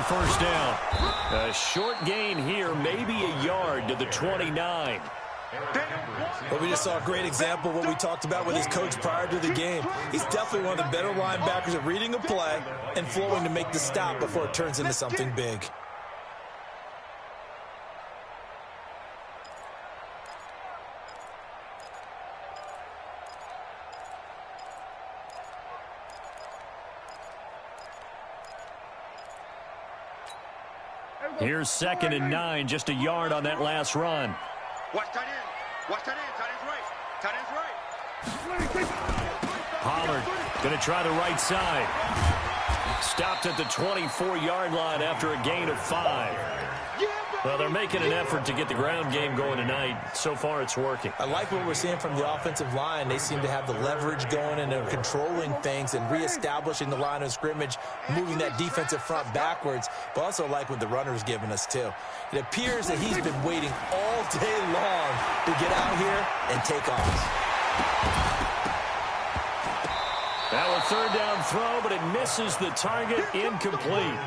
first down. A short gain here, maybe a yard to the 29. Well, we just saw a great example of what we talked about with his coach prior to the game. He's definitely one of the better linebackers at reading a play and flowing to make the stop before it turns into something big. Here's 2nd and 9, just a yard on that last run. Watch tight end. Watch tight end. Tight end's right. Tight end's right. Pollard going to try the right side. Stopped at the 24-yard line after a gain of 5. Well, they're making an effort to get the ground game going tonight. So far, it's working. I like what we're seeing from the offensive line. They seem to have the leverage going and they're controlling things and reestablishing the line of scrimmage, moving that defensive front backwards. But also like what the runner's giving us, too. It appears that he's been waiting all day long to get out here and take off. Now a 3rd down throw, but it misses the target, incomplete.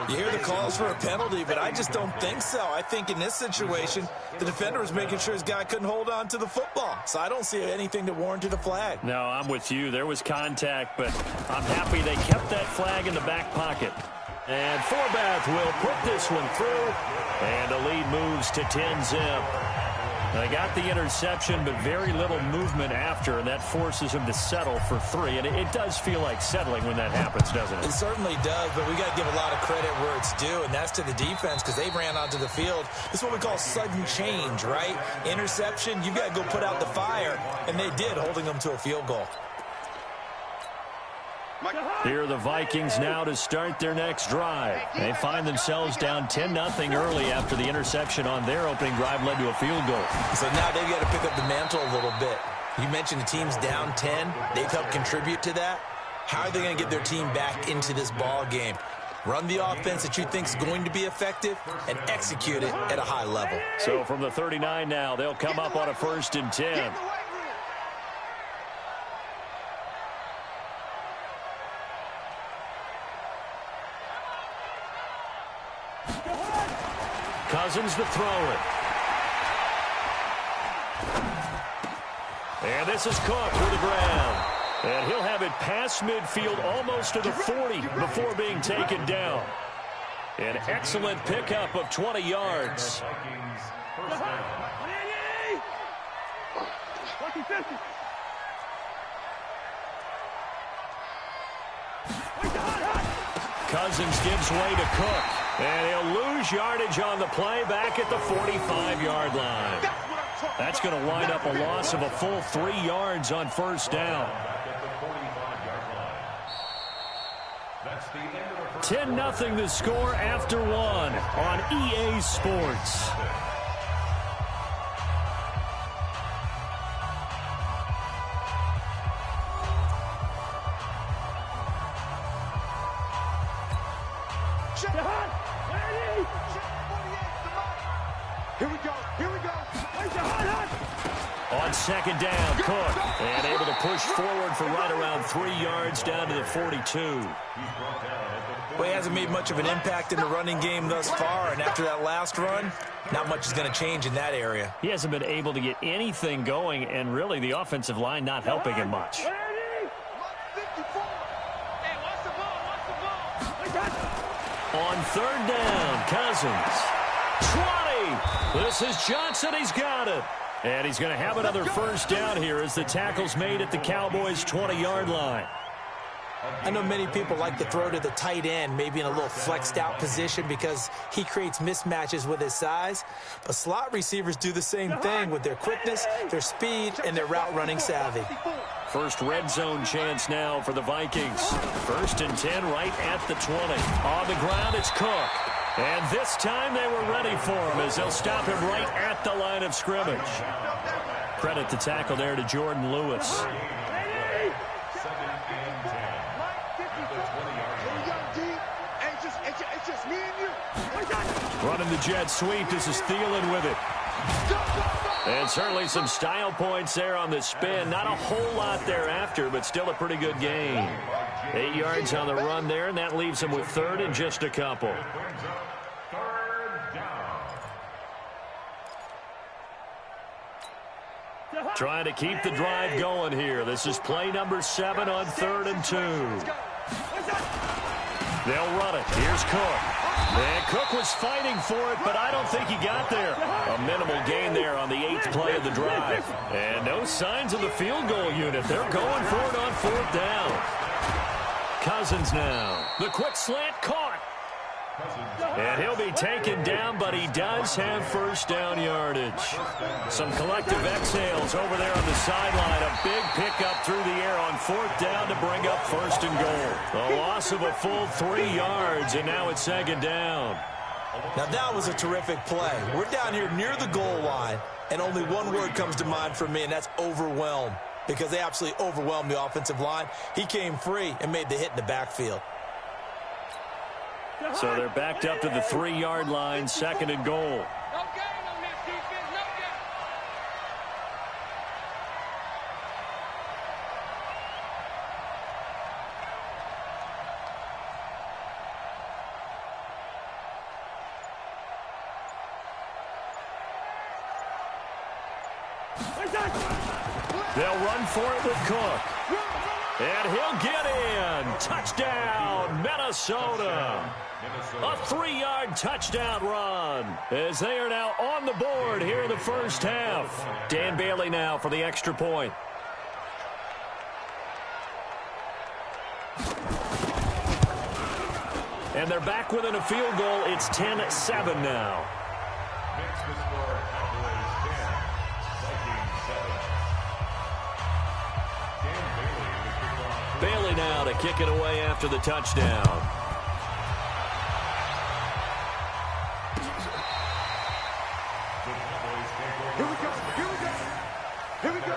You hear the calls for a penalty, but I just don't think so. I think in this situation, the defender was making sure his guy couldn't hold on to the football. So I don't see anything that warranted a flag. No, I'm with you. There was contact, but I'm happy they kept that flag in the back pocket. And Forbath will put this one through, and the lead moves to 10-zip. They got the interception, but very little movement after, and that forces him to settle for 3. And it does feel like settling when that happens, doesn't it? It certainly does, but we got to give a lot of credit where it's due, and that's to the defense because they ran onto the field. This is what we call sudden change, right? Interception, you got to go put out the fire, and they did, holding them to a field goal. Here are the Vikings now to start their next drive. They find themselves down 10-0 early after the interception on their opening drive led to a field goal. So now they've got to pick up the mantle a little bit. You mentioned the team's down 10. They've helped contribute to that. How are they going to get their team back into this ball game? Run the offense that you think is going to be effective and execute it at a high level. So from the 39 now, they'll come up on a 1st and 10. Cousins to throw it. And this is Cook to the ground. And he'll have it past midfield almost to the 40 before being taken down. An excellent pickup of 20 yards. Cousins gives way to Cook. And he'll lose yardage on the play back at the 45-yard line. That's going to wind up a loss of a full 3 yards on 1st down. 10-0 the score after 1 on EA Sports. On 2nd down, Cook, and able to push forward for right around 3 yards down to the 42. Well, he hasn't made much of an impact in the running game thus far, and after that last run, not much is going to change in that area. He hasn't been able to get anything going, and really the offensive line not helping him much. On 3rd down, Cousins. 20. This is Johnson. He's got it. And he's going to have another 1st down here as the tackle's made at the Cowboys' 20-yard line. I know many people like to throw to the tight end, maybe in a little flexed out position because he creates mismatches with his size. But slot receivers do the same thing with their quickness, their speed, and their route running savvy. First red zone chance now for the Vikings. 1st and 10 right at the 20. On the ground, it's Cook. And this time they were ready for him as they'll stop him right at the line of scrimmage. Credit the tackle there to Jordan Lewis. Running the jet sweep. This is Thielen with it. And certainly some style points there on the spin. Not a whole lot thereafter, but still a pretty good game. 8 yards on the run there, and that leaves them with third and just a couple. Trying to keep the drive going here. This is play number 7 on 3rd and 2. They'll run it. Here's Cook. And Cook was fighting for it, but I don't think he got there. A minimal gain there on the 8th play of the drive. And no signs of the field goal unit. They're going for it on 4th down. Cousins now. The quick slant caught. And he'll be taken down, but he does have first down yardage. Some collective exhales over there on the sideline. A big pickup through the air on 4th down to bring up 1st and goal. A loss of a full 3 yards, and now it's 2nd down. Now that was a terrific play. We're down here near the goal line, and only one word comes to mind for me, and that's overwhelmed, because they absolutely overwhelmed the offensive line. He came free and made the hit in the backfield. So they're backed up to the 3-yard line, 2nd and goal. No gain on this defense, no gain. They'll run for it with Cook. And he'll get in. Touchdown, Minnesota. A 3-yard touchdown run as they are now on the board here in the first half. Dan Bailey now for the extra point. And they're back within a field goal. It's 10-7 now. Bailey now to kick it away after the touchdown. Here we go, here we go, here we go.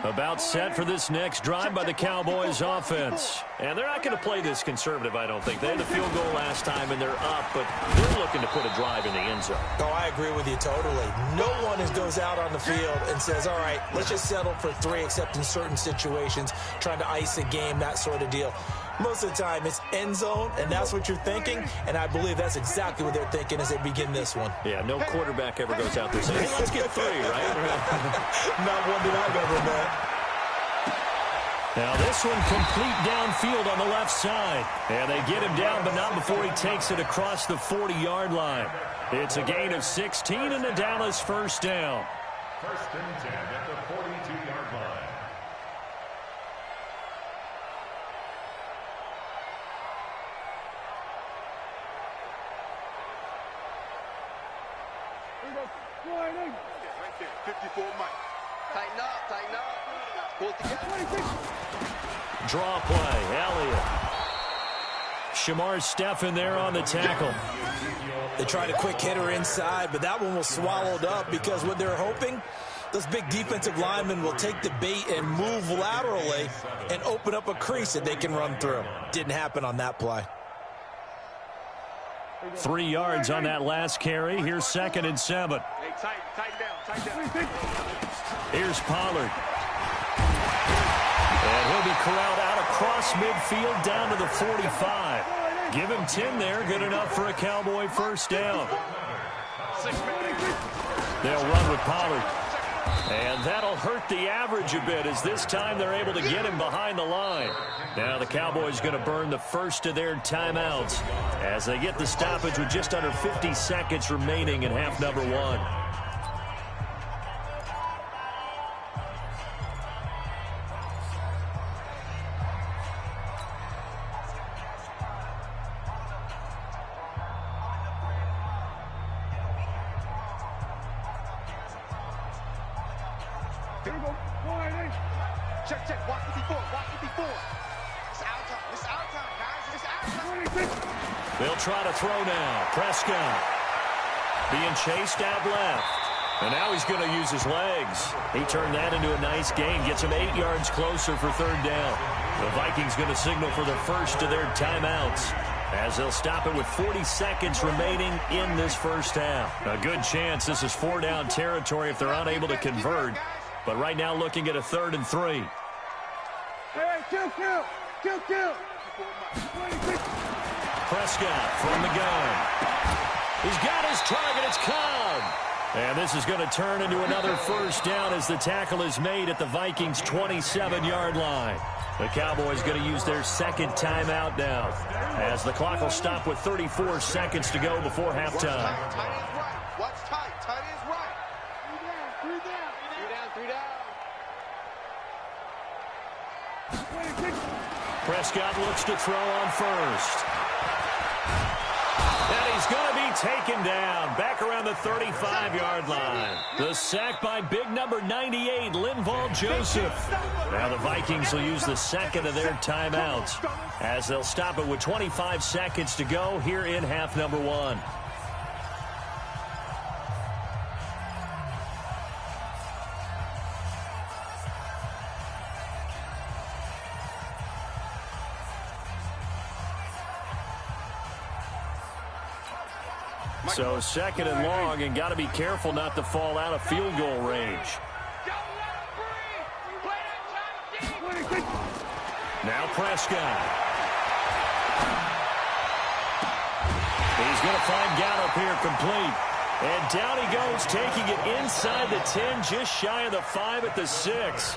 About set for this next drive by the Cowboys offense. And they're not going to play this conservative, I don't think. They had the field goal last time, and they're up, but they're looking to put a drive in the end zone. Oh, I agree with you totally. No one goes out on the field and says, all right, let's just settle for 3, except in certain situations, trying to ice a game, that sort of deal. Most of the time, it's end zone, and that's what you're thinking, and I believe that's exactly what they're thinking as they begin this one. Yeah, no quarterback ever goes out there saying, hey, let's get 3, right? Not one that I've ever met. Now this one complete downfield on the left side. And they get him down, but not before he takes it across the 40-yard line. It's a gain of 16 and a Dallas first down. 1st and 10 at the 42-yard line. Right there, 54 Mike. Tighten up, tighten up. Pull it together. Draw play, Elliott. Shamar Stephen there on the tackle. They tried a quick hitter inside, but that one was swallowed up because what they're hoping, those big defensive linemen will take the bait and move laterally and open up a crease that they can run through. Didn't happen on that play. 3 yards on that last carry. Here's 2nd and 7. Hey, tighten down. Here's Pollard. And he'll be corralled out across midfield down to the 45. Give him 10 there. Good enough for a Cowboy first down. They'll run with Pollard. And that'll hurt the average a bit as this time they're able to get him behind the line. Now the Cowboys going to burn the first of their timeouts as they get the stoppage with just under 50 seconds remaining in half number 1. Here we go. Check. Watch 54. It's our time. It's our time, guys. It's our time. They'll try to throw now. Prescott being chased out left. And now he's going to use his legs. He turned that into a nice gain. Gets him 8 yards closer for 3rd down. The Vikings going to signal for the first of their timeouts. as they'll stop it with 40 seconds remaining in this first half. A good chance this is 4-down territory if they're unable to convert. But right now looking at a 3rd and 3. Hey, kill. Prescott from the gun. He's got his target. It's Cobb. And this is going to turn into another first down as the tackle is made at the Vikings' 27-yard line. The Cowboys going to use their second timeout now, as the clock will stop with 34 seconds to go before halftime. Tight end's right. Watch tight. Tight end's right. Three down. Prescott looks to throw on first. And he's going to be taken down back around the 35-yard line. The sack by big number 98, Linval Joseph. Now the Vikings will use the second of their timeouts, as they'll stop it with 25 seconds to go here in half number 1. So second and long, and got to be careful not to fall out of field goal range. Now Prescott. He's going to find Gallup here complete. And down he goes, taking it inside the 10, just shy of the 5 at the 6.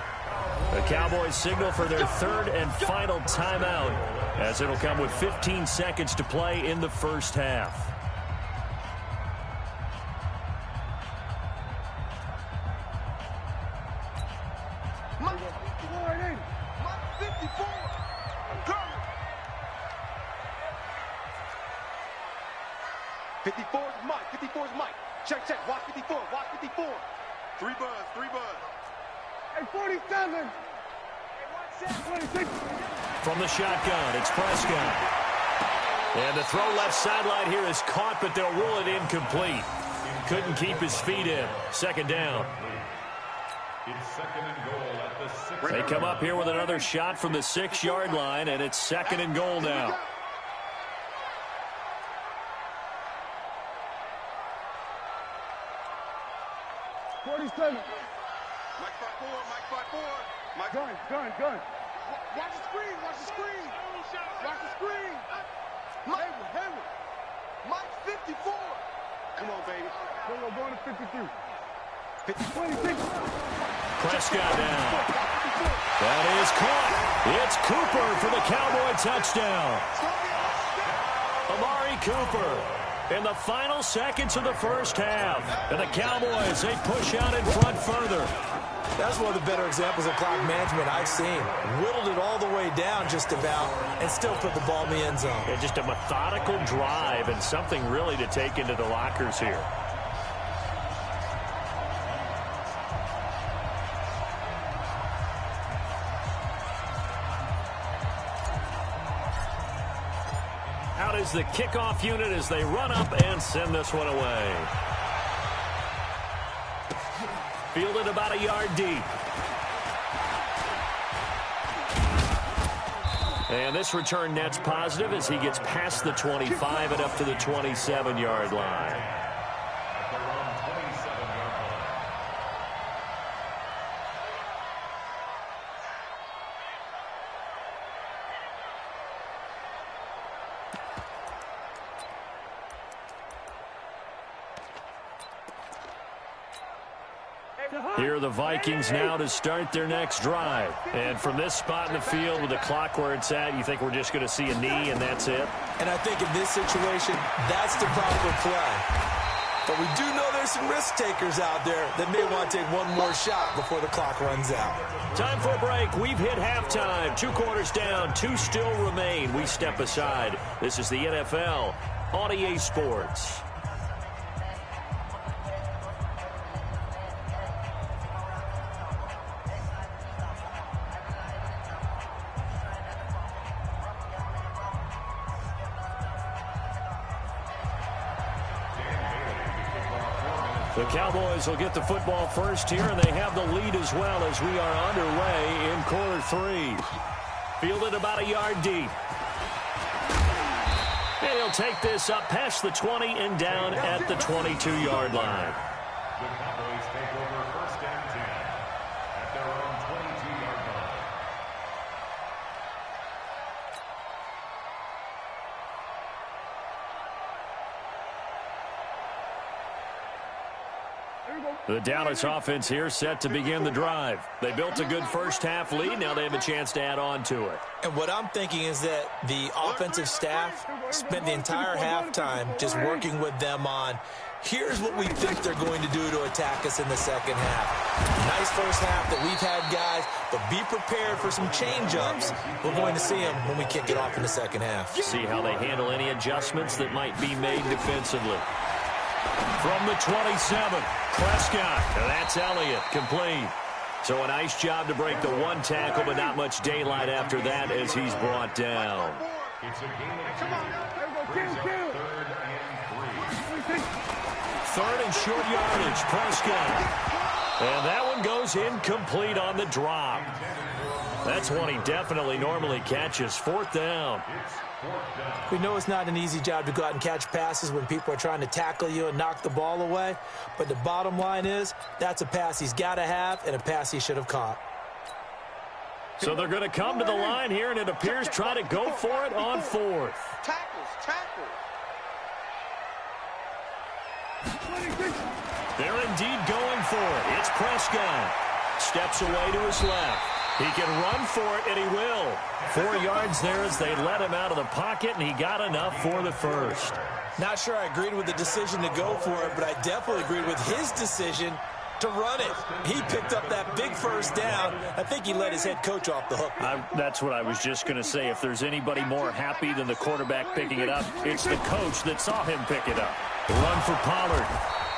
The Cowboys signal for their 3rd and final timeout, as it'll come with 15 seconds to play in the first half. Check. Watch 54. Three buzz. Hey, 47. From the shotgun, it's Prescott. And the throw left sideline here is caught, but they'll rule it incomplete. Couldn't keep his feet in. Second down. It's second and goal at the 6. They come up here with another shot from the 6-yard line, and it's second and goal now. Mike 5-4. Gun. Watch the screen. Mike 54. Come on, baby. We're going to 53. 26. Prescott down. That is caught. It's Cooper for the Cowboy touchdown. Amari Cooper in the final seconds of the first half. And the Cowboys, they push out in front further. That's one of the better examples of clock management I've seen. Whittled it all the way down just about and still put the ball in the end zone. Yeah, just a methodical drive and something really to take into the lockers here. Out is the kickoff unit as they run up and send this one away. Fielded about a yard deep. And this return net's positive as he gets past the 25 and up to the 27-yard line. Here are the Vikings now to start their next drive. And from this spot in the field with the clock where it's at, you think we're just going to see a knee and that's it? And I think in this situation, that's the proper play. But we do know there's some risk takers out there that may want to take one more shot before the clock runs out. Time for a break. We've hit halftime. 2 quarters down, 2 still remain. We step aside. This is the NFL on EA Sports. The Cowboys will get the football first here, and they have the lead as well as we are underway in quarter 3. Fielded about a yard deep. And he'll take this up past the 20 and down at the 22-yard line. The Cowboys take over first and 10 at their own 22-yard line. The Dallas offense here set to begin the drive. They built a good first-half lead. Now they have a chance to add on to it. And what I'm thinking is that the offensive staff spent the entire halftime just working with them on, here's what we think they're going to do to attack us in the second half. Nice first half that we've had, guys, but be prepared for some change-ups. We're going to see them when we kick it off in the second half. See how they handle any adjustments that might be made defensively. From the 27, Prescott. That's Elliott, complete. So a nice job to break the one tackle, but not much daylight after that as he's brought down. It's a game of 2. Third and 3. Third and short yardage, Prescott. And that one goes incomplete on the drop. That's one he definitely normally catches. Fourth down. We know it's not an easy job to go out and catch passes when people are trying to tackle you and knock the ball away. But the bottom line is, that's a pass he's got to have and a pass he should have caught. So they're going to come to the line here, and it appears try to go for it on fourth. Tackles. They're indeed going for it. It's Prescott. Steps away to his left. He can run for it, and he will. 4 yards there as they let him out of the pocket, and he got enough for the first. Not sure I agreed with the decision to go for it, but I definitely agreed with his decision to run it. He picked up that big first down. I think he let his head coach off the hook. That's what I was just going to say. If there's anybody more happy than the quarterback picking it up, it's the coach that saw him pick it up. The run for Pollard.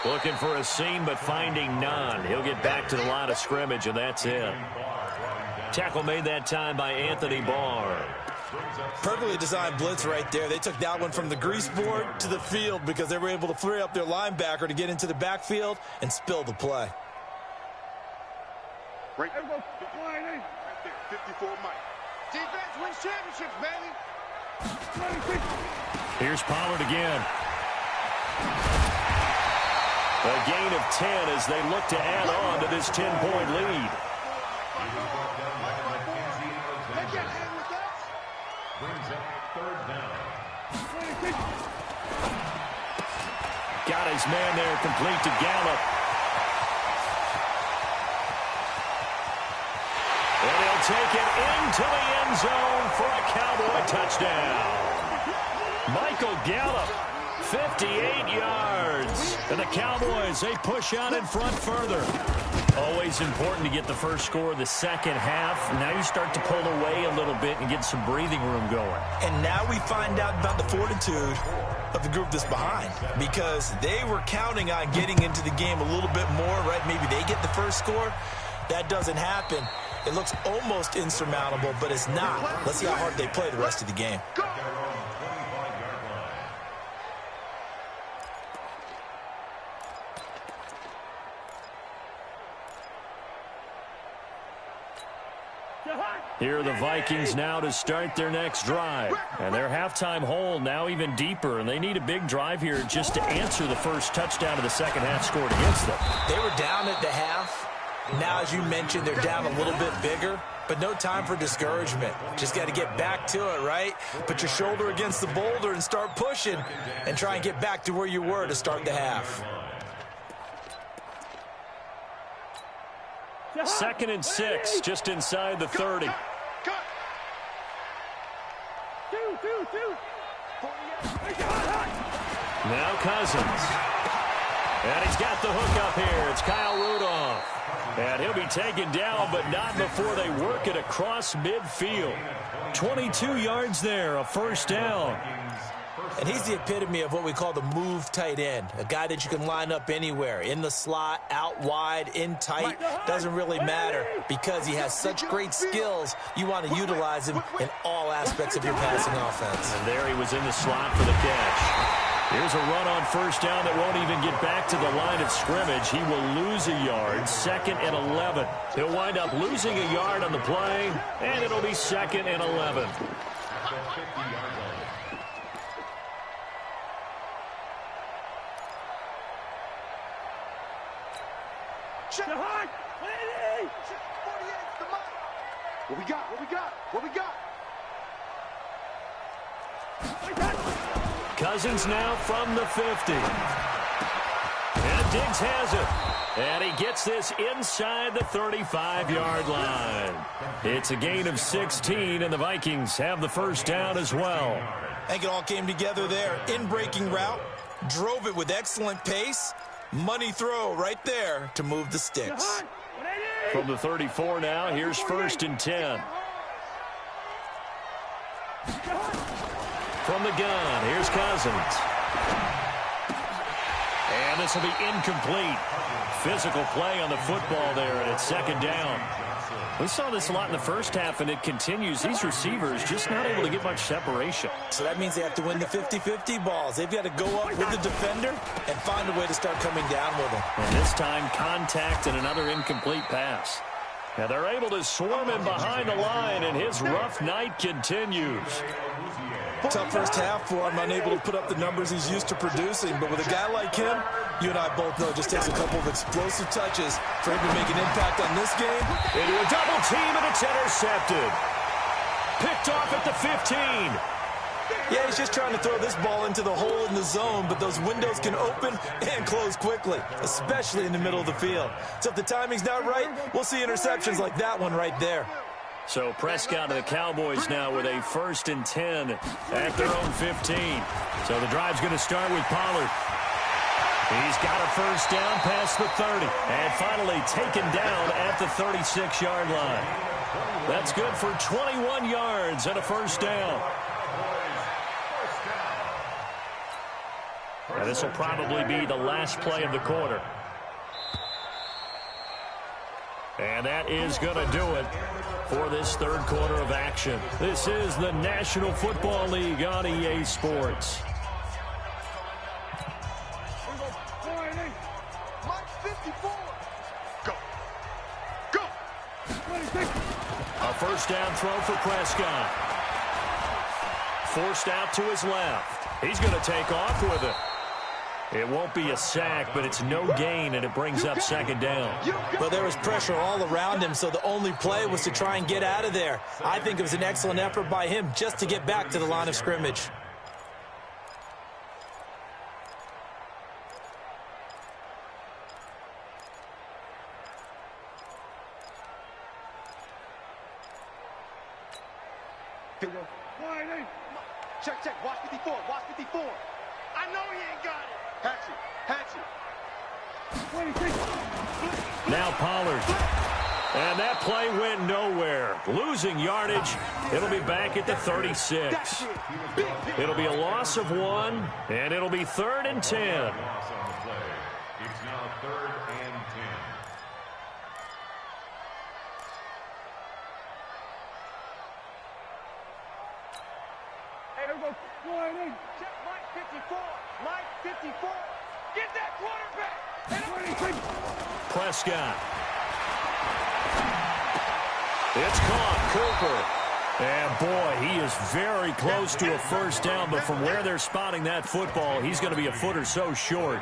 Looking for a seam, but finding none. He'll get back to the line of scrimmage, and that's it. Tackle made that time by Anthony Barr. Perfectly designed blitz right there. They took that one from the grease board to the field because they were able to free up their linebacker to get into the backfield and spill the play. Right there. 54 Mike. Defense wins championships, baby. Here's Pollard again. A gain of 10 as they look to add on to this 10-point lead. Brings up third down. Got his man there, complete to Gallup. And he'll take it into the end zone for a Cowboy touchdown. Michael Gallup, 58 yards. And the Cowboys, they push out in front further. Always important to get the first score of the second half. Now you start to pull away a little bit and get some breathing room going. And now we find out about the fortitude of the group that's behind, because they were counting on getting into the game a little bit more, right? Maybe they get the first score. That doesn't happen. It looks almost insurmountable, but it's not. Let's see how hard they play the rest of the game. Here are the Vikings now to start their next drive. And their halftime hole now even deeper, and they need a big drive here just to answer the first touchdown of the second half scored against them. They were down at the half. Now, as you mentioned, they're down a little bit bigger, but no time for discouragement. Just got to get back to it, right? Put your shoulder against the boulder and start pushing and try and get back to where you were to start the half. 2nd and 6, just inside the 30. Now Cousins. And he's got the hook up here. It's Kyle Rudolph. And he'll be taken down, but not before they work it across midfield. 22 yards there, a first down. And he's the epitome of what we call the move tight end, a guy that you can line up anywhere, in the slot, out wide, in tight, doesn't really matter because he has such great skills. You want to utilize him in all aspects of your passing offense. And there he was in the slot for the catch. Here's a run on first down that won't even get back to the line of scrimmage. He will lose a yard, 2nd and 11. He'll wind up losing a yard on the play, and it'll be 2nd and 11. Check. Behind. 48, come on. What we got? What we got? What we got? Cousins now from the 50. And Diggs has it. And he gets this inside the 35-yard line. It's a gain of 16, and the Vikings have the first down as well. I think it all came together there. In-breaking route, drove it with excellent pace. Money throw right there to move the sticks. From the 34 now, here's 1st and 10. From the gun, here's Cousins. And this will be incomplete. Physical play on the football there, and it's 2nd down. We saw this a lot in the first half, and it continues. These receivers just not able to get much separation. So that means they have to win the 50-50 balls. They've got to go up with the defender and find a way to start coming down with him. And this time, contact and another incomplete pass. Now they're able to swarm him behind the line, and his rough night continues. Tough first half for him, unable to put up the numbers he's used to producing. But with a guy like him, you and I both know it just takes a couple of explosive touches for him to make an impact on this game. Into a double team, and it's intercepted. Picked off at the 15. Yeah, he's just trying to throw this ball into the hole in the zone, but those windows can open and close quickly, especially in the middle of the field. So if the timing's not right, we'll see interceptions like that one right there. So Prescott and the Cowboys now with a 1st and 10 at their own 15. So the drive's going to start with Pollard. He's got a first down past the 30. And finally taken down at the 36-yard line. That's good for 21 yards and a first down. And this will probably be the last play of the quarter. And that is going to do it for this 3rd quarter of action. This is the National Football League on EA Sports. A first down throw for Prescott. Forced out to his left. He's going to take off with it. It won't be a sack, but it's no gain, and it brings up 2nd down. Well, there was pressure all around him, so the only play was to try and get out of there. I think it was an excellent effort by him just to get back to the line of scrimmage. Check, check. Watch 54. Watch 54. I know he ain't got it. Hatchet. Now Pollard. And that play went nowhere. Losing yardage. It'll be back at the 36. It'll be a loss of 1, and it'll be 3rd and 10. It's now 3rd and 10. Hey, everyone, check Mike 54. Mike 54. Get that quarterback. Prescott. It's caught. Cooper. And, boy, he is very close to a first down, but from where they're spotting that football, he's going to be a foot or so short.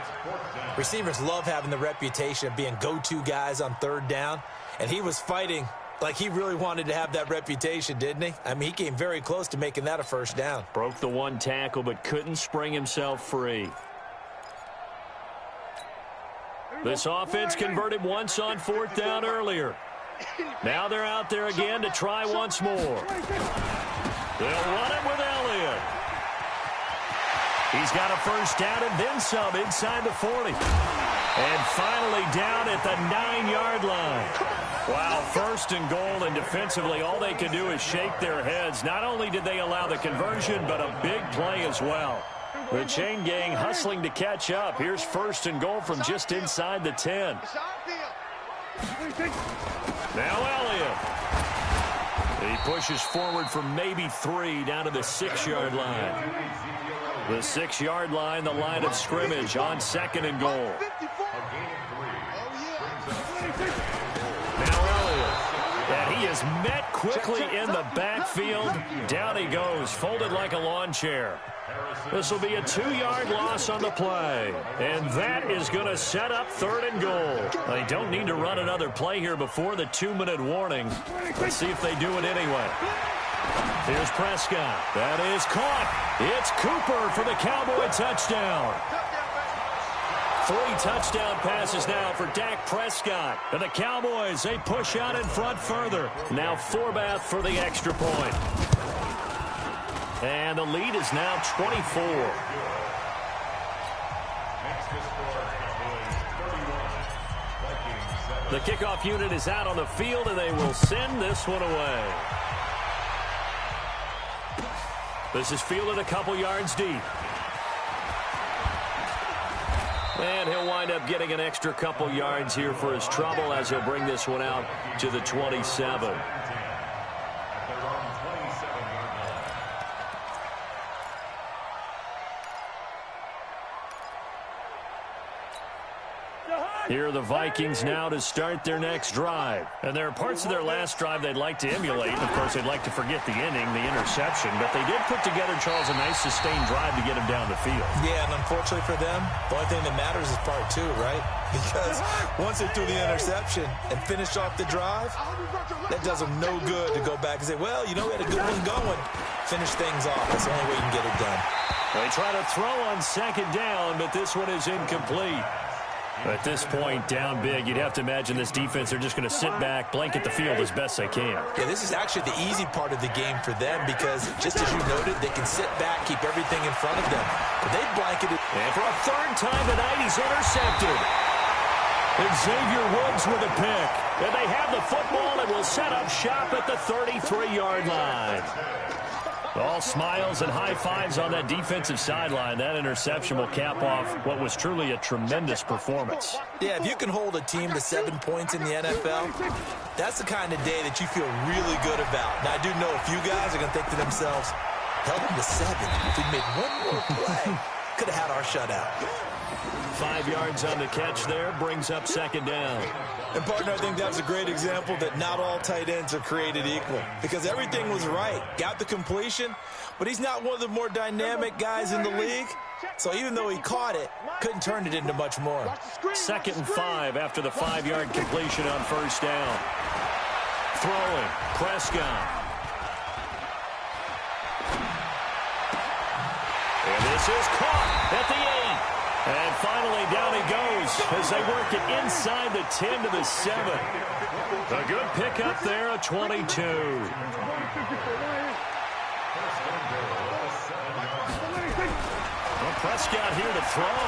Receivers love having the reputation of being go-to guys on 3rd down, and he was fighting like he really wanted to have that reputation, didn't he? I mean, he came very close to making that a first down. Broke the 1 tackle, but couldn't spring himself free. This offense converted once on 4th down earlier. Now they're out there again to try once more. They'll run it with Elliott. He's got a first down and then some inside the 40. And finally down at the 9-yard line. Wow, 1st and goal, and defensively all they can do is shake their heads. Not only did they allow the conversion, but a big play as well. The chain gang hustling to catch up. Here's 1st and goal from just inside the 10. Now Elliott. He pushes forward for maybe 3 down to the 6-yard line. The 6-yard line, the line of scrimmage on 2nd and goal. Now Elliott. And he is met quickly in the backfield. Down he goes, folded like a lawn chair. This will be a 2-yard loss on the play. And that is going to set up 3rd and goal. They don't need to run another play here before the 2-minute warning. Let's see if they do it anyway. Here's Prescott. That is caught. It's Cooper for the Cowboy touchdown. 3 touchdown passes now for Dak Prescott. And the Cowboys, they push out in front further. Now Forbath for the extra point. And the lead is now 24. The kickoff unit is out on the field, and they will send this one away. This is fielded a couple yards deep. And he'll wind up getting an extra couple yards here for his trouble as he'll bring this one out to the 27. Here are the Vikings now to start their next drive. And there are parts of their last drive they'd like to emulate. Of course, they'd like to forget the inning, the interception. But they did put together, Charles, a nice sustained drive to get him down the field. Yeah, and unfortunately for them, the only thing that matters is part 2, right? Because once they threw the interception and finished off the drive, that does them no good to go back and say, well, you know, we had a good one going. Finish things off. That's the only way you can get it done. They try to throw on 2nd down, but this one is incomplete. At this point, down big, you'd have to imagine this defense, they're just going to sit back, blanket the field as best they can. Yeah, this is actually the easy part of the game for them because, just as you noted, they can sit back, keep everything in front of them. But they blanketed. And for a 3rd time tonight, he's intercepted. Xavier Woods with a pick. And they have the football and will set up shop at the 33-yard line. All smiles and high fives on that defensive sideline. That interception will cap off what was truly a tremendous performance. Yeah, if you can hold a team to 7 points in the NFL, that's the kind of day that you feel really good about. Now, I do know a few guys are going to think to themselves, held them to 7. If we made one more play, could have had our shutout. 5 yards on the catch there, brings up 2nd down. And, partner, I think that was a great example that not all tight ends are created equal because everything was right. Got the completion, but he's not one of the more dynamic guys in the league. So even though he caught it, couldn't turn it into much more. 2nd and 5 after the 5-yard completion on 1st down. Throwing, Prescott. And this is caught at the 8. And finally, down he goes as they work it inside the 10 to the 7. A good pickup there, a 22. Well, Prescott here to throw.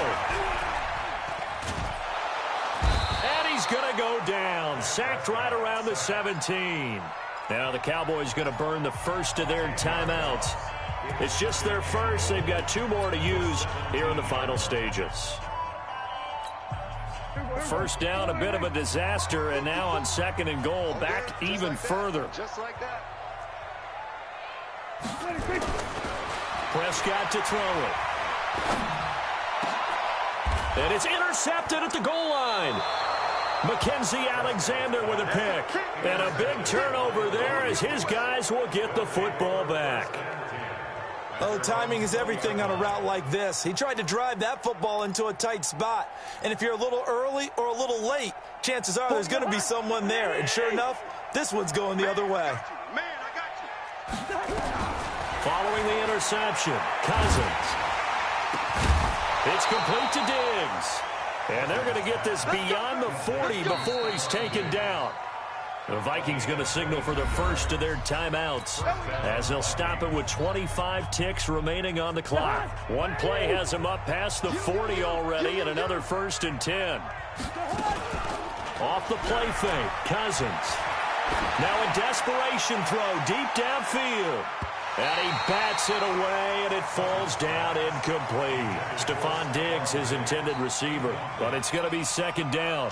And he's going to go down. Sacked right around the 17. Now the Cowboys going to burn the first of their timeouts. It's just their first. They've got 2 more to use here in the final stages. 1st down, a bit of a disaster, and now on 2nd and goal, back even further. Just like that. Prescott to throw it. And it's intercepted at the goal line. Mackenzie Alexander with a pick. And a big turnover there as his guys will get the football back. Oh, timing is everything on a route like this. He tried to drive that football into a tight spot. And if you're a little early or a little late, chances are there's going to be someone there. And sure enough, this one's going the other way. Man, I got you. Following the interception, Cousins. It's complete to Diggs. And they're going to get this beyond the 40 before he's taken down. The Vikings going to signal for the first of their timeouts as they'll stop it with 25 ticks remaining on the clock. One play has them up past the 40 already and another 1st and 10. Off the play fake, Cousins. Now a desperation throw deep downfield. And he bats it away, and it falls down incomplete. Stephon Diggs, his intended receiver. But it's going to be 2nd down.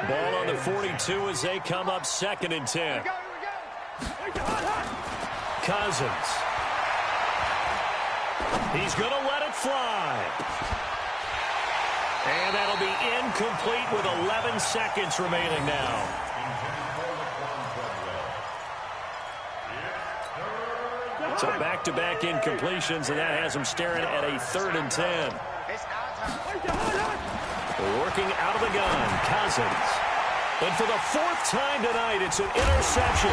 Ball on the 42 as they come up 2nd and 10. Cousins. He's going to let it fly. And that'll be incomplete with 11 seconds remaining now. So back-to-back incompletions, and that has them staring at a 3rd and 10. Working out of the gun, Cousins. And for the 4th time tonight, it's an interception.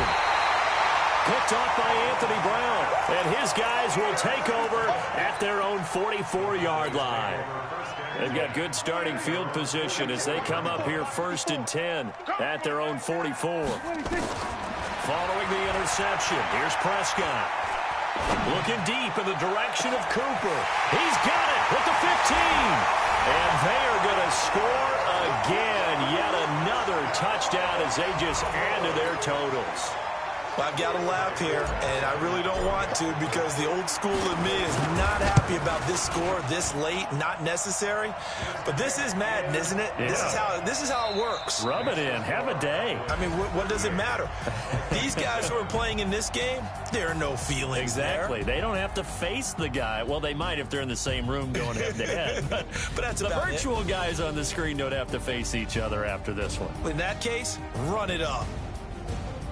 Picked off by Anthony Brown. And his guys will take over at their own 44-yard line. They've got good starting field position as they come up here 1st and 10 at their own 44. Following the interception, here's Prescott. Looking deep in the direction of Cooper. He's got it with the 15. And they are going to score again. Yet another touchdown as they just add to their totals. Well, I've got to laugh here, and I really don't want to because the old school in me is not happy about this score this late, not necessary. But this is Madden, isn't it? Yeah. This is how it works. Rub it in. Have a day. I mean, what does it matter? These guys who are playing in this game, there are no feelings Exactly. there. They don't have to face the guy. Well, they might if they're in the same room going head-to-head. But that's the about virtual it. guys on the screen don't have to face each other after this one. In that case, run it up.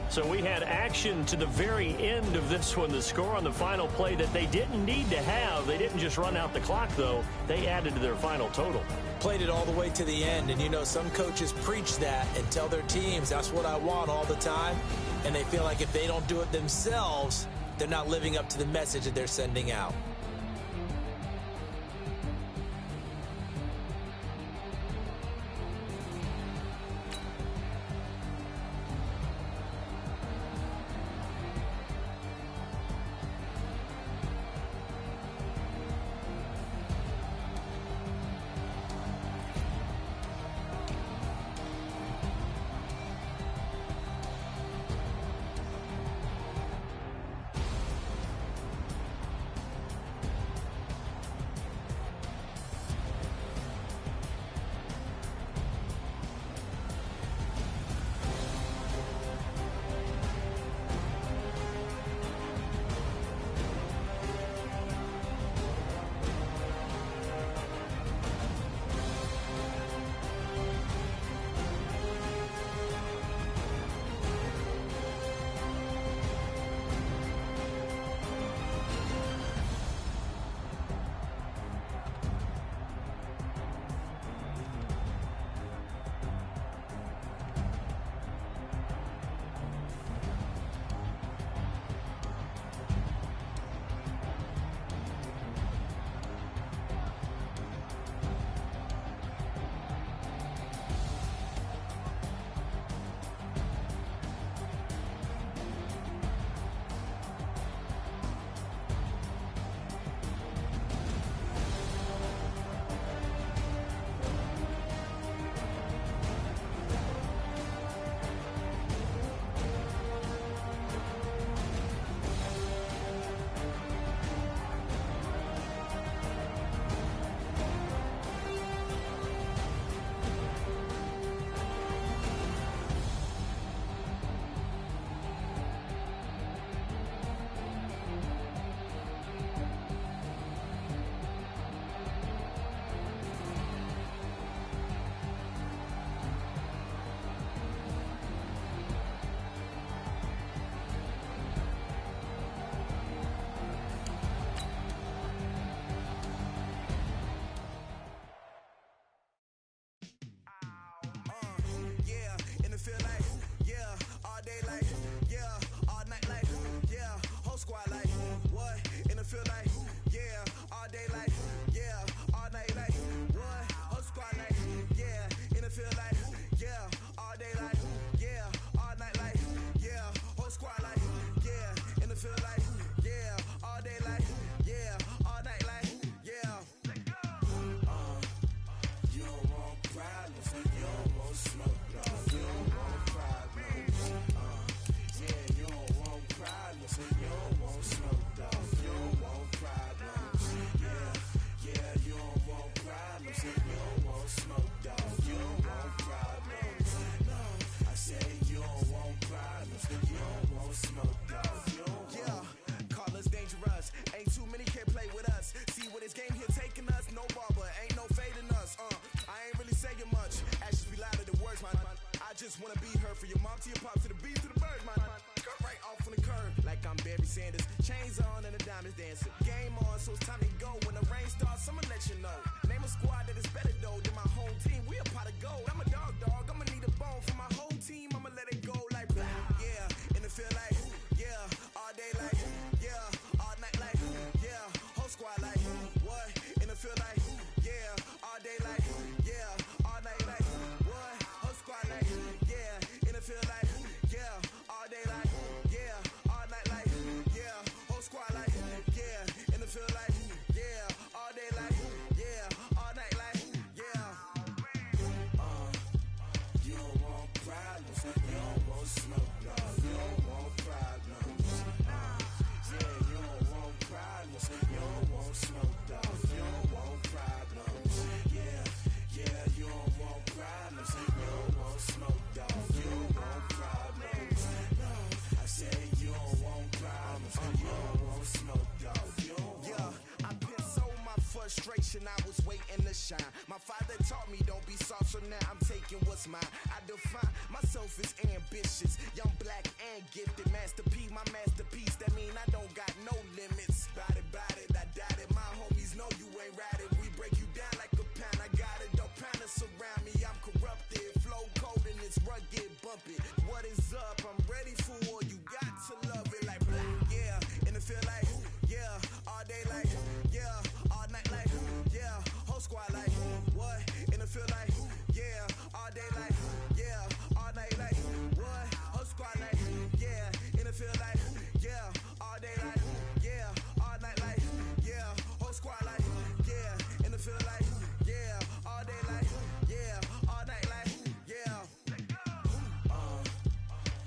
So we had action to the very end of this one. The score on the final play that they didn't need to have. They didn't just run out the clock, though. They added to their final total. Played it all the way to the end, and you know some coaches preach that and tell their teams that's what I want all the time, and they feel like if they don't do it themselves, they're not living up to the message that they're sending out. diamonds dancing. Game on, so it's time to go. When the rain starts, I'ma let you know. Name a squad that is better though than my home team. We a pot of gold. I'm a dog. I'ma need a bone for my whole team. I'ma let it go like blah. Yeah, and it feel like yeah, all day like yeah, all night like yeah, whole squad like what? And it feel like yeah, all day like yeah, all night like what? Whole squad like yeah, and it feel like yeah, all day like yeah, all night like yeah, whole squad like yeah, and it feel like yeah, all day like yeah, all night like yeah. You don't want problems, you don't want smoke, dog. You don't want problems. Yeah, you don't want problems, you don't want smoke, dog. You don't want problems. Yeah, you don't want problems, you don't want smoke, dog. You don't want problems. No, I said you don't want problems, you don't want smoke, dog. You don't want. Yeah, I've been so my frustration, I was waiting to shine. My father taught me don't be soft, so now I'm taking what's mine. I define myself as ambitious, young, black, and gifted. Master P, my masterpiece. That mean I don't got no limits. Bout it, I doubt it. My homies know you ain't ratted. We break you down like a pound. I got it, don't pound to surround me. I'm corrupted, flow cold and it's rugged, bump it. What is up? I'm ready for war. You got to love it like blah. Yeah, and it feel like yeah, all day like yeah, all night like yeah, whole squad like what? And it feel like yeah, all day like yeah, all night like what? Whole squad like yeah, and it feel like yeah, all day like yeah, all night like yeah, whole squad like yeah, and it feel like yeah, all day like yeah, all night like yeah.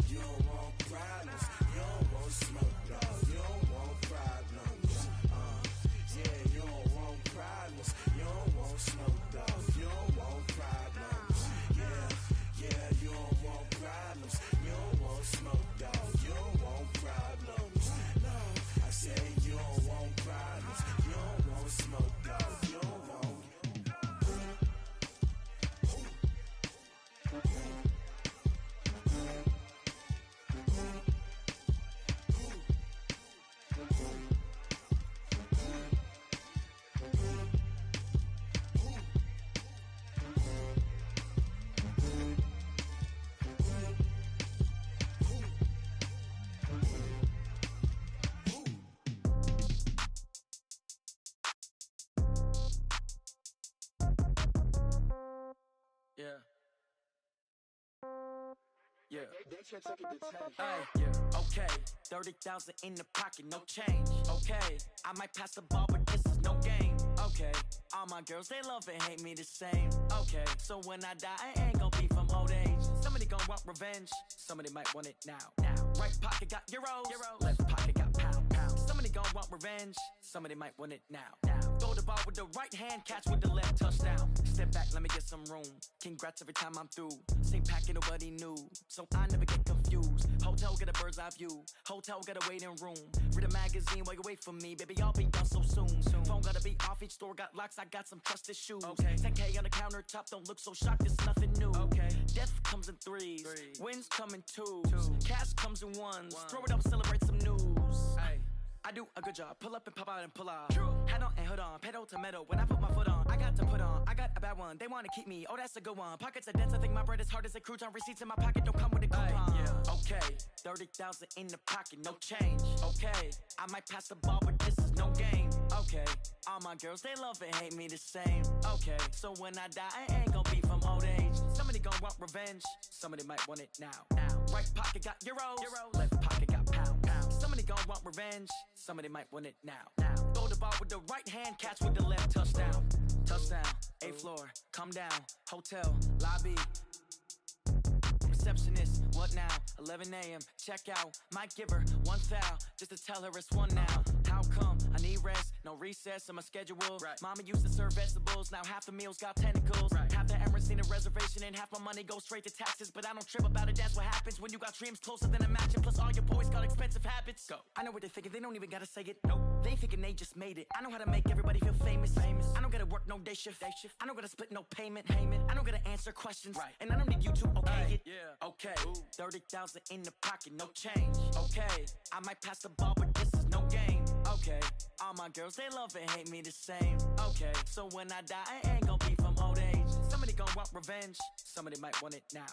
You don't want problems, you don't want smoke, dog. You don't want problems. Yeah, you don't want problems, you don't want smoke, dog. You don't want problems. Yeah, you don't want problems, you don't want smoke, dog. You don't want problems. No, I said you don't want problems, you don't want smoke, dog. You don't want. Yeah. Yeah. Hey, yeah. Okay. 30,000 in the pocket, no change. Okay. I might pass the ball, but this is no game. Okay. All my girls, they love and hate me the same. Okay. So when I die, I ain't gon' be from old age. Somebody gon' want revenge. Somebody might want it now. Right pocket got euros. Left pocket got pound. Somebody gon' want revenge. Somebody might want it now. Throw the ball with the right hand, catch with the left, touchdown. Step back, let me get some room. Congrats every time I'm through. Same packet, nobody knew, so I never get confused. Hotel get a bird's eye view. Hotel got a waiting room. Read a magazine while you wait for me, baby. I'll be done so soon. Phone gotta be off. Each store got locks. I got some trusted shoes. 10K on the countertop. Don't look so shocked. It's nothing new. Death comes in threes. Wins come in twos. Cash comes in ones. Throw it up, celebrate some news. I do a good job. Pull up and pop out and pull out. True. Head on and hood on. Pedal to metal. When I put my foot on, I got to put on. I got a bad one. They want to keep me. Oh, that's a good one. Pockets are dense. I think my bread is hard as a crouton. Receipts in my pocket don't come with a coupon. Yeah. Okay. 30,000 in the pocket. No change. Okay. I might pass the ball, but this is no game. Okay. All my girls, they love and hate me the same. Okay. So when I die, I ain't gonna be from old age. Somebody gon' want revenge. Somebody might want it now. Right pocket got euros. Left pocket got pound. Somebody gon' want revenge. Somebody might want it now. Throw the ball with the right hand, catch with the left, touchdown. Touchdown, 8th floor, come down, hotel, lobby. Receptionist, what now? 11 a.m., check out. Might give her one foul, just to tell her it's one now. How come? I need rest, no recess in my schedule. Mama used to serve vegetables, now half the meals got tentacles. Half the Emirates need a reservation and half my money goes straight to taxes. But I don't trip about it, that's what happens when you got dreams closer than a match. And plus all your boys got expensive habits. Go. I know what they're thinking, they don't even gotta say it. Nope. They thinking they just made it. I know how to make everybody feel famous. I don't gotta work no day shift. I don't gotta split no payment. I don't gotta answer questions. And I don't need you to okay it. Yeah. Okay, 30,000 in the pocket, no change. Okay, I might pass the ball, but this is no game. Okay. Okay, all my girls, they love and hate me the same. Okay, so when I die, I ain't gonna be from old age. Somebody gon' want revenge, somebody might want it now.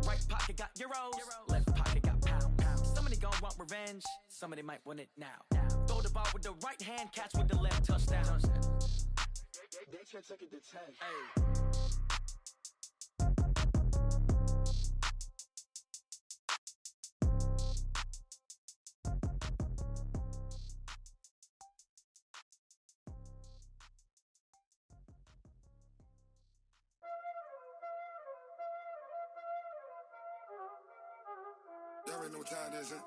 Right pocket got euros, left pocket got pound. Somebody gon' want revenge, somebody might want it now. Throw the ball with the right hand, catch with the left, touchdown. They should take it to 10. Hey. Y'all already know what time it is, huh?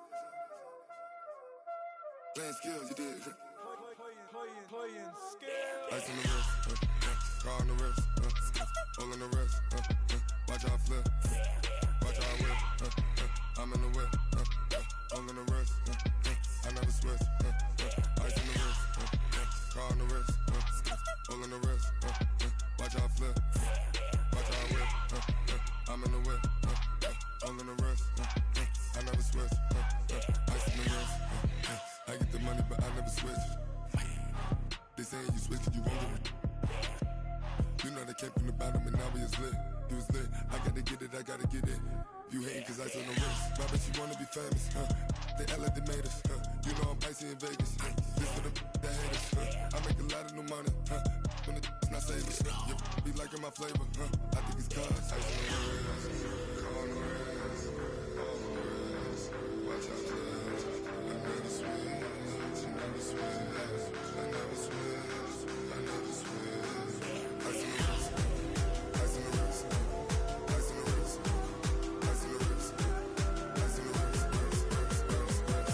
Playing skills, you did. Playing skills. Ice on the wrist, car on the wrist, hole on the wrist, watch how I flip, watch how I whip, I'm in the whip, hole on the wrist, I never switch, ice on the wrist, car on the wrist, hole on the wrist, watch how I flip, watch how I whip, I'm in the whip, hole on the wrist, I never switch, ice on the wrist, I get the money but I never switch. They saying you switch and you won't get it. You know they came from the bottom and now we is lit. You was lit, I gotta get it, I gotta get it. You hating cause ice on the wrist. My bitch, you wanna be famous, They act like they made us, You know I'm icy in Vegas, This for the that hate us, I make a lot of new money, When it's not saving, You be liking my flavor, I think it's cause ice on the wrist, on the wrist, on the wrist. Watch out, cuz I never switch, you never switch. I never switch, I never switch. Ice on the wrist, ice on the wrist, ice on the wrist, ice on the wrist, ice on the wrist,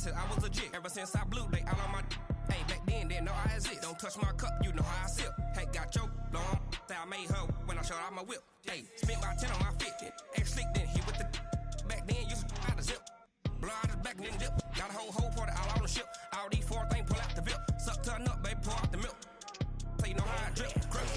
I was legit. Ever since I blew, they all on my hey, back then, didn't know I exist. Don't touch my cup, you know how I sip. Hey, got your long, say I made her when I showed out my whip. Hey, spent my 10 on my fit. Ex slick, then hit with the back then, used to out the zip. Blow out the back, then dip. Got a whole party all on the ship. All these four things, pull out the VIP. Suck turn up, baby, pour out the milk. So you know how I drip. Crush.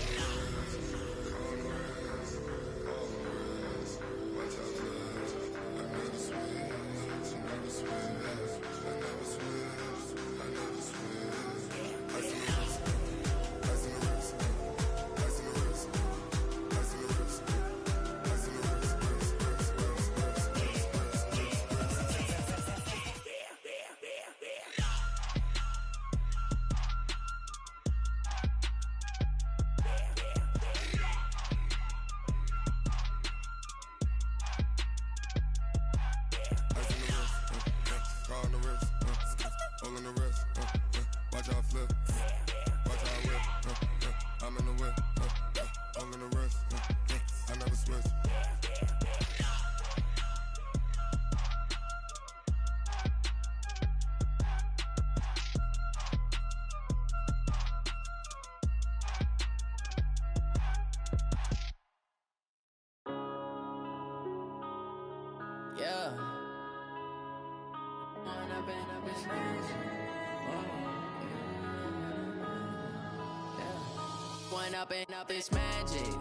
Up this magic.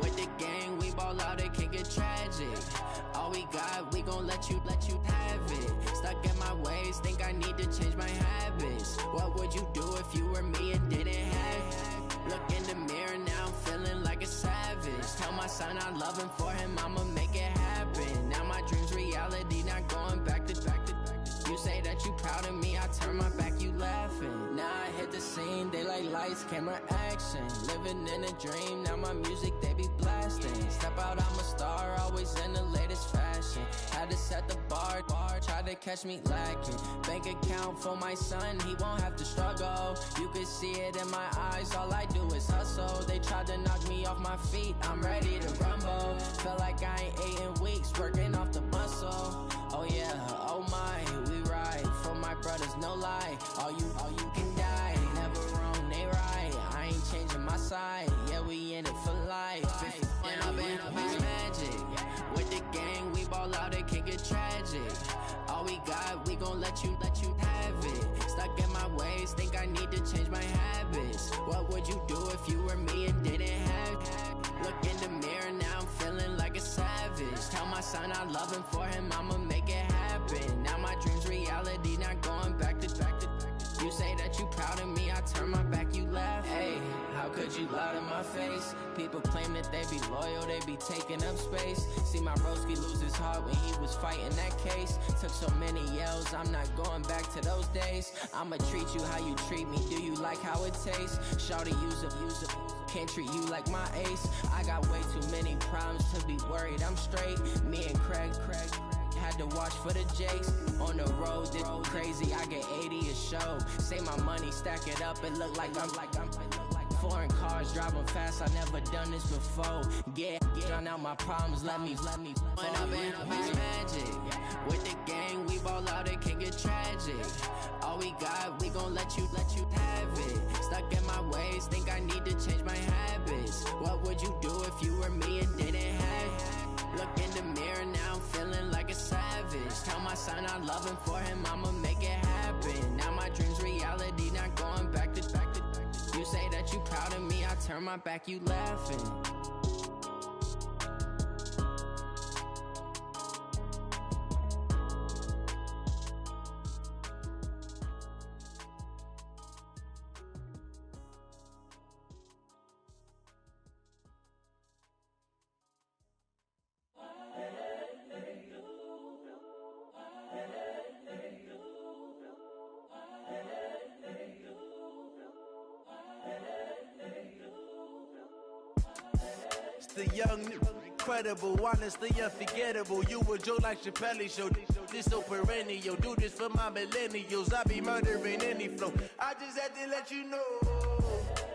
With the gang, we ball out, it can get tragic. All we got, we gon' let you have it. Stuck in my ways, think I need to change my habits. What would you do if you were me and didn't have it? Look in the mirror, now I'm feeling like a savage. Tell my son I love him, for him I'ma make it happen. Now my dream's reality, not going back to. You say that you proud of me, I turn my back, you laughing. Now I hit the scene, they like lights, camera, action. Living in a dream, now my music, they be blasting. Step out, I'm a star, always in the latest fashion. Had to set the bar, try to catch me lacking. Bank account for my son, he won't have to struggle. You can see it in my eyes, all I do is hustle. They tried to knock me off my feet, I'm ready to rumble. Feel like I ain't ate in weeks, working off the muscle. Oh yeah, oh my, we ride for my brothers, no lie. All you can die, never wrong, they right. I ain't changing my side, yeah, we in it for life. When up it's magic. With the gang, we ball out, it can get tragic. let you have it. Stuck in my ways, think I need to change my habits. What would you do if you were me and didn't have? Look in the mirror, now I'm feeling like a savage. Tell my son I love him, for him I'ma make it happen. Now my dream's reality, not going back to. You say that you proud of me, I turn my back, you laugh. Hey, how could you lie to my face? People claim that they be loyal, they be taking up space. See my broski lose his heart when he was fighting that case. Took so many yells, I'm not going back to those days. I'ma treat you how you treat me, do you like how it tastes? Shawty, use up, can't treat you like my ace. I got way too many problems to be worried, I'm straight. Me and Craig had to watch for the Jakes. On the road, this crazy, I get 80 a show. Say my money, stack it up, it look like I'm foreign cars, driving fast, I never done this before. Get drown out my problems, let me fall up in a beach magic. With the gang, we ball out, it can get tragic. All we got, we gon' let you have it. Stuck in my ways, think I need to change my habits. What would you do if you were me and didn't have? Look in the mirror, now I'm feeling like a savage. Tell my son I love him, for him I'ma make it happen. Now my dream's reality, not going back to. You say that you proud of me, I turn my back, you laughing. The young, incredible, honestly unforgettable. You a joke like Chappelle show. This so perennial. Do this for my millennials. I be murdering any flow. I just had to let you know.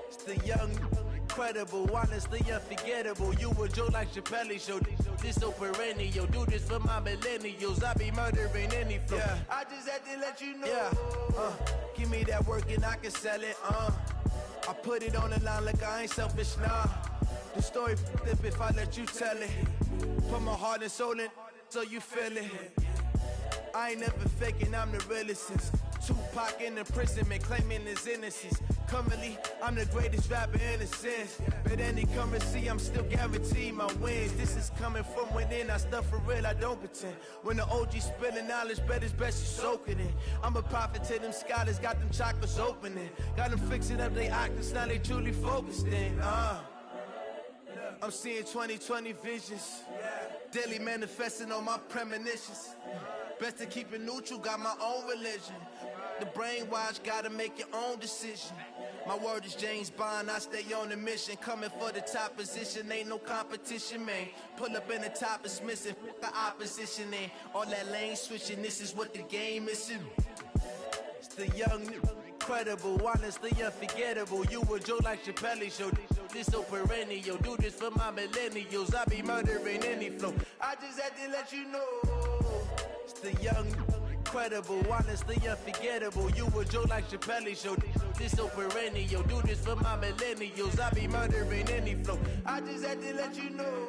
It's the young, incredible, honestly unforgettable. You a joke like Chappelle show. This so perennial. Do this for my millennials. I be murdering any flow. Yeah. I just had to let you know. Yeah. Give me that work and I can sell it. I put it on the line like I ain't selfish, nah. The story flip if I let you tell it. Put my heart and soul in so you feel it. I ain't never faking, I'm the realest since Tupac in imprisonment, claiming his innocence. Currently, I'm the greatest rapper in a sense. But any currency, I'm still guaranteed my wins. This is coming from within, I stuff for real, I don't pretend. When the OG spilling knowledge, bet it's best you soak it in. I'm a prophet to them scholars, got them chakras opening. Got them fixing up they octaves, now they truly focused in. I'm seeing 2020 visions. Daily manifesting on my premonitions. Best to keep it neutral, got my own religion. The brainwash, gotta make your own decision. My word is James Bond, I stay on the mission. Coming for the top position, ain't no competition, man. Pull up in the top is missing, the opposition ain't. All that lane switching, this is what the game is. It's the young, incredible, honestly unforgettable. You a joke like Chappelle show. This so perennial. Do this for my millennials. I be murdering any flow. I just had to let you know. It's the young, incredible, honestly unforgettable. You a joke like Chappelle show. This so perennial. Do this for my millennials. I be murdering any flow. I just had to let you know.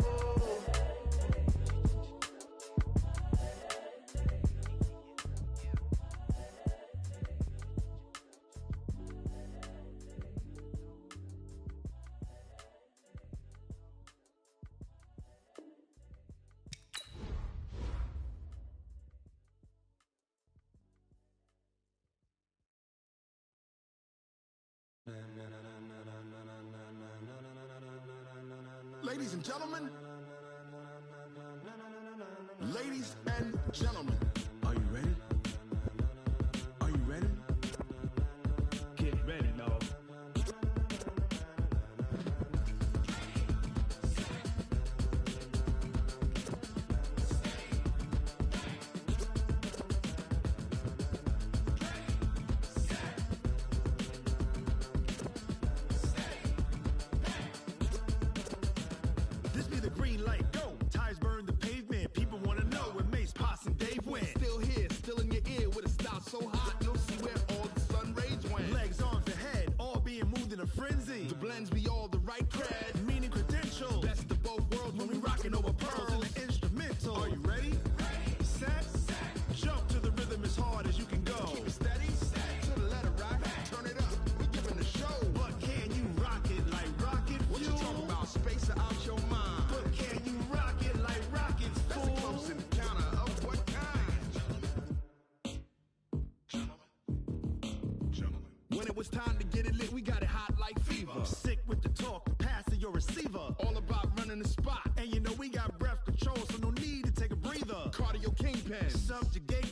Ladies and gentlemen, ladies and gentlemen, are you ready? Are you ready? Get ready, dog. This be the green light, go. Tires burn the pavement. People want to know where Mace, Pops, and Dave went. Still here, still in your ear with a style so hot, you'll see where all the sun rays went. Legs, arms, and head, all being moved in a frenzy. The blends be all the right cred, meaning credentials. Best of both worlds when we rockin' over pearls and the instrumental. Are you ready? Set, jump to the rhythm as hard as you can when it was time to get it lit, we got it hot like fever. Sick with the talk, the pass of your receiver. All about running the spot. And you know we got breath control, so no need to take a breather. Cardio kingpin, subjugate